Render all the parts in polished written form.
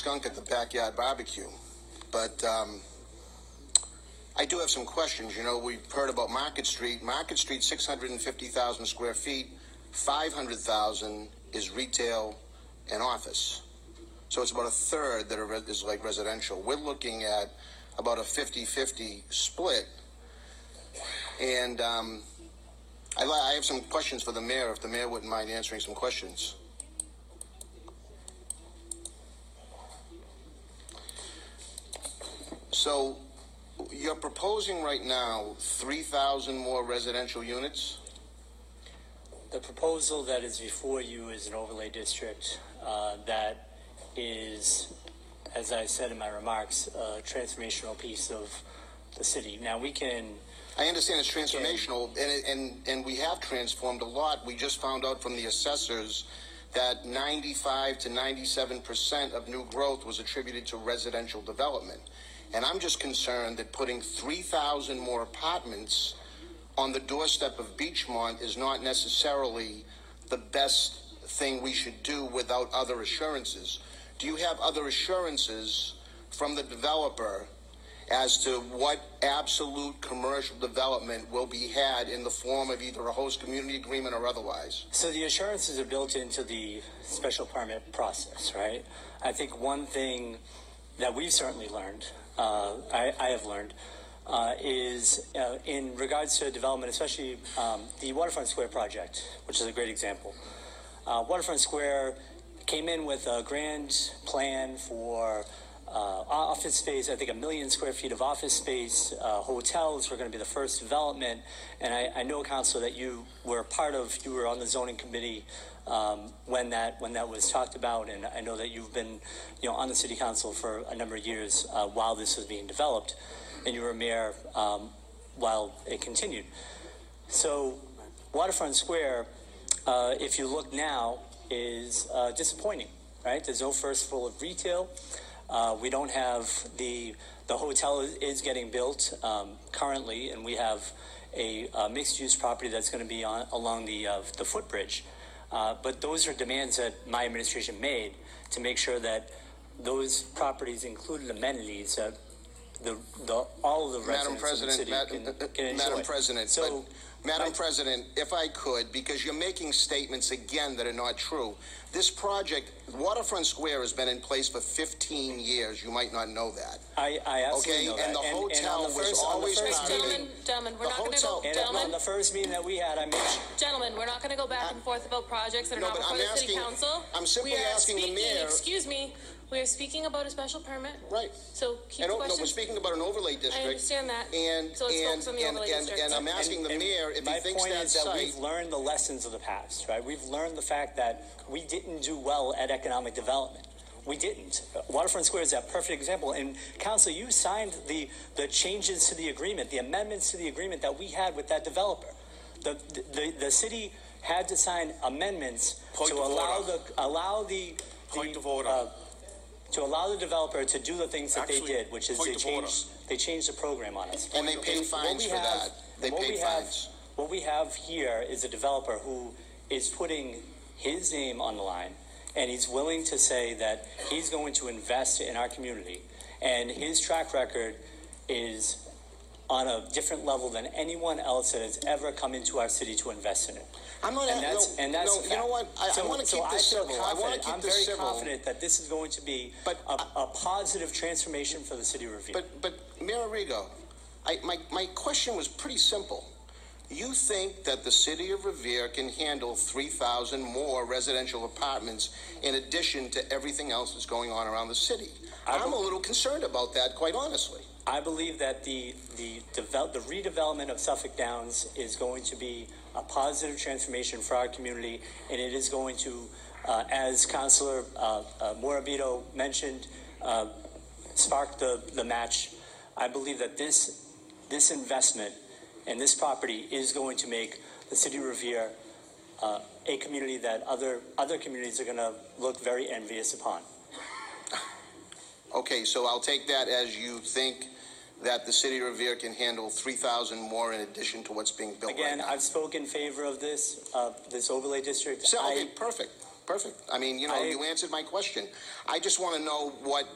skunk at the backyard barbecue, but I do have some questions. You know, we've heard about Market Street. Market Street, 650,000 square feet, 500,000 is retail and office. So it's about a third that is like residential. We're looking at about a 50-50 split. And I have some questions for the mayor, if the mayor wouldn't mind answering some questions. So you're proposing right now 3,000 more residential units? The proposal that is before you is an overlay district that is, as I said in my remarks, a transformational piece of the city. Now we can... I understand it's transformational, and we have transformed a lot. We just found out from the assessors that 95 to 97% of new growth was attributed to residential development. And I'm just concerned that putting 3,000 more apartments on the doorstep of Beachmont is not necessarily the best thing we should do without other assurances. Do you have other assurances from the developer as to what absolute commercial development will be had in the form of either a host community agreement or otherwise? So the assurances are built into the special permit process, right? I think one thing that we've certainly learned, I have learned, is in regards to development, especially the Waterfront Square project, which is a great example. Waterfront Square came in with a grand plan for office space, I think 1 million square feet of office space. Hotels were going to be the first development. And I know, Councilor, that you were you were on the zoning committee when that was talked about. And I know that you've been, on the city council for a number of years while this was being developed. And you were mayor while it continued. So Waterfront Square, if you look now, is disappointing, right? There's no first floor of retail. We don't have the hotel is getting built currently, and we have a mixed-use property that's going to be along the footbridge. But those are demands that my administration made to make sure that those properties included amenities that all of the residents of the city can enjoy. Madam President, so, Madam President, if I could, because you're making statements again that are not true. This project, Waterfront Square, has been in place for 15 years. You might not know that. I absolutely know that. And the hotel was always Gentlemen, we're not going to go. Gentlemen, on the first meeting that we had, I mentioned. Gentlemen, we're not going to go back and forth about projects that are not before the city council. I'm simply asking the mayor. Excuse me. We are speaking about a special permit. Right. So keep the questions. No, we're speaking about an overlay district. I understand that. So let's focus on the overlay district. And I'm asking the mayor if he thinks my point is that we've site. learned the lessons of the past, right? We've learned the fact that we didn't do well at economic development. We didn't. Waterfront Square is that perfect example. And Council, you signed the changes to the agreement, the amendments to the agreement that we had with that developer. The city had to sign amendments to allow the developer to do the things that they did, which is they changed the program on us. And they paid fines for that. They paid fines. What we have here is a developer who is putting his name on the line, and he's willing to say that he's going to invest in our community. And his track record is on a different level than anyone else that has ever come into our city to invest in it. I'm not. You know what? I want to keep this civil. I'm very confident that this is going to be a positive transformation for the city of Revere. But Mayor Arrigo, my question was pretty simple. You think that the city of Revere can handle 3,000 more residential apartments in addition to everything else that's going on around the city? I'm a little concerned about that, quite honestly. I believe that the redevelopment of Suffolk Downs is going to be a positive transformation for our community, and it is going to, as Councilor Morabito mentioned, spark the match. I believe that this investment and this property is going to make the city of Revere a community that other communities are going to look very envious upon. Okay, so I'll take that as you think that the city of Revere can handle 3,000 more in addition to what's being built right now. Again, I've spoken in favor of this overlay district. So, okay, perfect. Perfect. I mean, you answered my question. I just want to know what,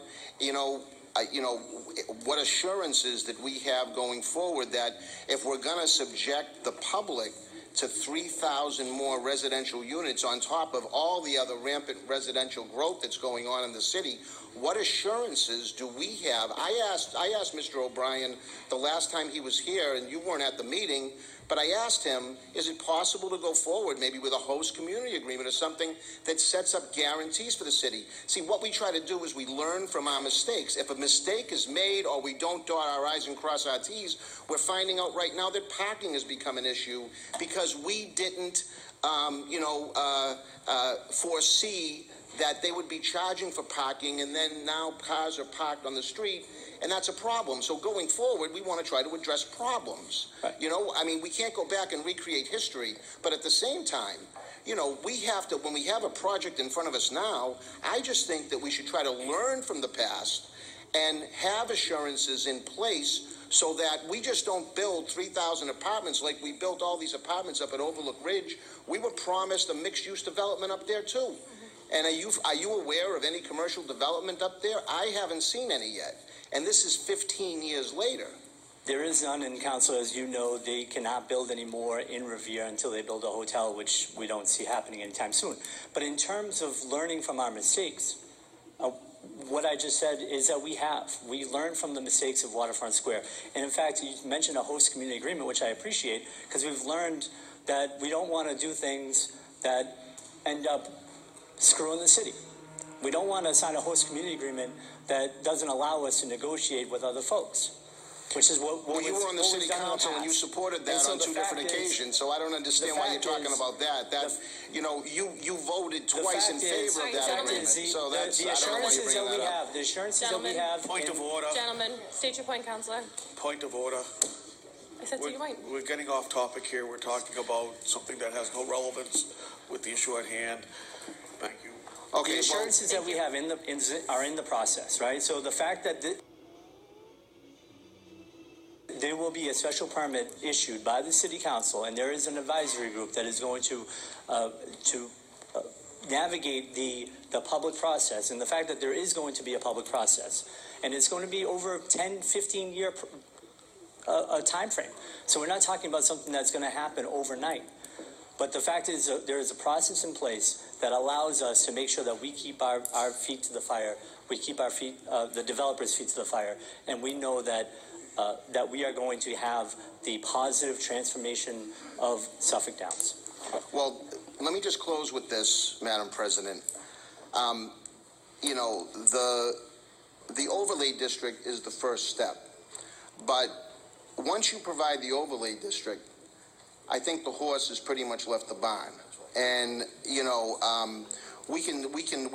what assurances that we have going forward that if we're going to subject the public to 3,000 more residential units on top of all the other rampant residential growth that's going on in the city, what assurances do we have? I asked Mr. O'Brien the last time he was here, and you weren't at the meeting, but I asked him, is it possible to go forward maybe with a host community agreement or something that sets up guarantees for the city? See, what we try to do is we learn from our mistakes. If a mistake is made or we don't dot our I's and cross our T's, we're finding out right now that parking has become an issue because we didn't, foresee that they would be charging for parking, and then now cars are parked on the street, and that's a problem. So going forward, we want to try to address problems. Right. We can't go back and recreate history, but at the same time, we have to, when we have a project in front of us now, I just think that we should try to learn from the past and have assurances in place so that we just don't build 3,000 apartments like we built all these apartments up at Overlook Ridge. We were promised a mixed-use development up there, too. And are you aware of any commercial development up there? I haven't seen any yet. And this is 15 years later. There is none in council. As you know, they cannot build any more in Revere until they build a hotel, which we don't see happening anytime soon. But in terms of learning from our mistakes, what I just said is that we learned from the mistakes of Waterfront Square. And in fact, you mentioned a host community agreement, which I appreciate, because we've learned that we don't want to do things that end up screwing the city. We don't want to sign a host community agreement that doesn't allow us to negotiate with other folks, which is what you were on the city council and you supported that on two different occasions. So I don't understand why you're talking about that. You voted twice in favor of that agreement. So that's the assurances that we have. The assurances that we have. Point of order. Gentlemen, state your point, Councillor. Point of order. I said to you, right. We're getting off topic here. We're talking about something that has no relevance with the issue at hand. Thank you. Okay, the assurances that we have are in the process, right? So the fact that there will be a special permit issued by the city council, and there is an advisory group that is going to navigate the public process, and the fact that there is going to be a public process, and it's going to be over 10, 15 year time frame. So we're not talking about something that's going to happen overnight. But the fact is there is a process in place that allows us to make sure that we keep our feet to the fire. We keep our feet, the developers' feet to the fire. And we know that that we are going to have the positive transformation of Suffolk Downs. Well, let me just close with this, Madam President. The overlay district is the first step. But once you provide the overlay district, I think the horse has pretty much left the barn. And, we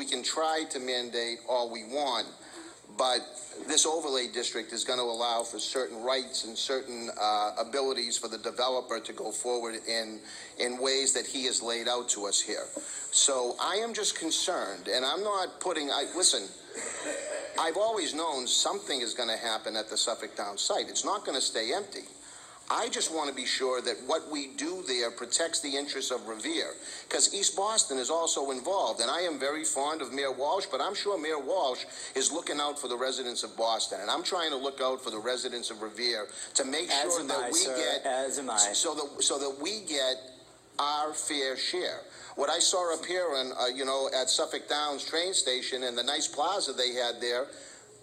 can try to mandate all we want, but this overlay district is going to allow for certain rights and certain abilities for the developer to go forward in ways that he has laid out to us here. So I am just concerned, and I'm not listen, I've always known something is going to happen at the Suffolk Downs site. It's not going to stay empty. I just want to be sure that what we do there protects the interests of Revere, because East Boston is also involved, and I am very fond of Mayor Walsh, but I'm sure Mayor Walsh is looking out for the residents of Boston, and I'm trying to look out for the residents of Revere to make sure that we get, so that we get our fair share. What I saw up here at Suffolk Downs train station and the nice plaza they had there,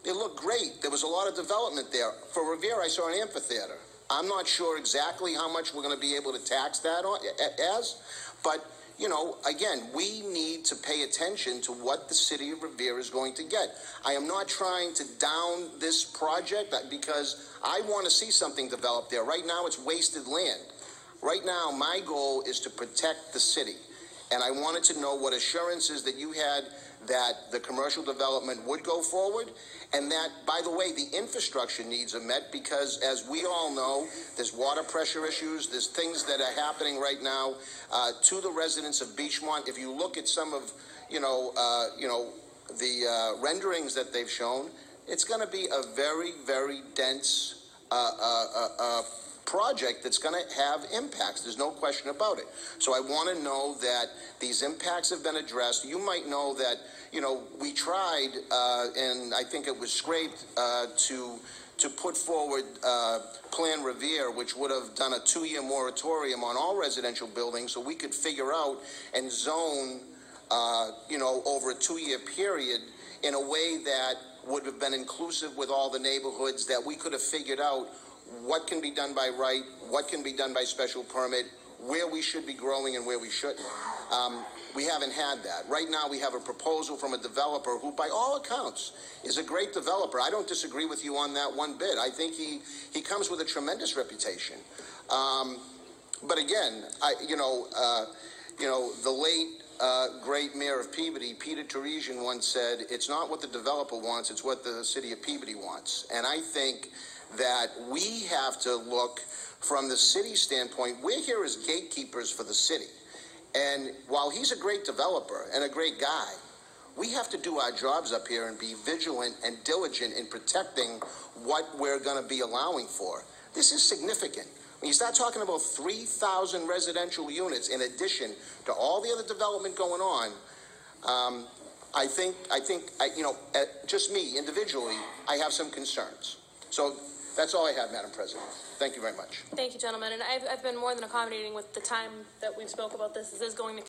it looked great. There was a lot of development there. For Revere, I saw an amphitheater. I'm not sure exactly how much we're going to be able to tax that but, again, we need to pay attention to what the city of Revere is going to get. I am not trying to down this project because I want to see something developed there. Right now, it's wasted land. Right now, my goal is to protect the city. And I wanted to know what assurances that you had that the commercial development would go forward, and that, by the way, the infrastructure needs are met, because as we all know, there's water pressure issues, there's things that are happening right now to the residents of Beachmont. If you look at some of, the renderings that they've shown, it's going to be a very, very dense project that's going to have impacts. There's no question about it. So I want to know that these impacts have been addressed. You might know that, we tried, and I think it was scraped, to put forward Plan Revere, which would have done a 2-year moratorium on all residential buildings so we could figure out and zone, over a 2-year period in a way that would have been inclusive with all the neighborhoods, that we could have figured out what can be done by right, what can be done by special permit, where we should be growing and where we shouldn't. We haven't had that. Right now we have a proposal from a developer who, by all accounts, is a great developer. I don't disagree with you on that one bit. I think he comes with a tremendous reputation. But again, the late great mayor of Peabody, Peter Teresian, once said, it's not what the developer wants, it's what the city of Peabody wants. And I think that we have to look from the city standpoint. We're here as gatekeepers for the city. And while he's a great developer and a great guy, we have to do our jobs up here and be vigilant and diligent in protecting what we're going to be allowing for. This is significant. When you start talking about 3,000 residential units in addition to all the other development going on, I think, just me individually, I have some concerns. So that's all I have, Madam President. Thank you very much. Thank you, gentlemen. And I've been more than accommodating with the time that we've spoke about this. This is going to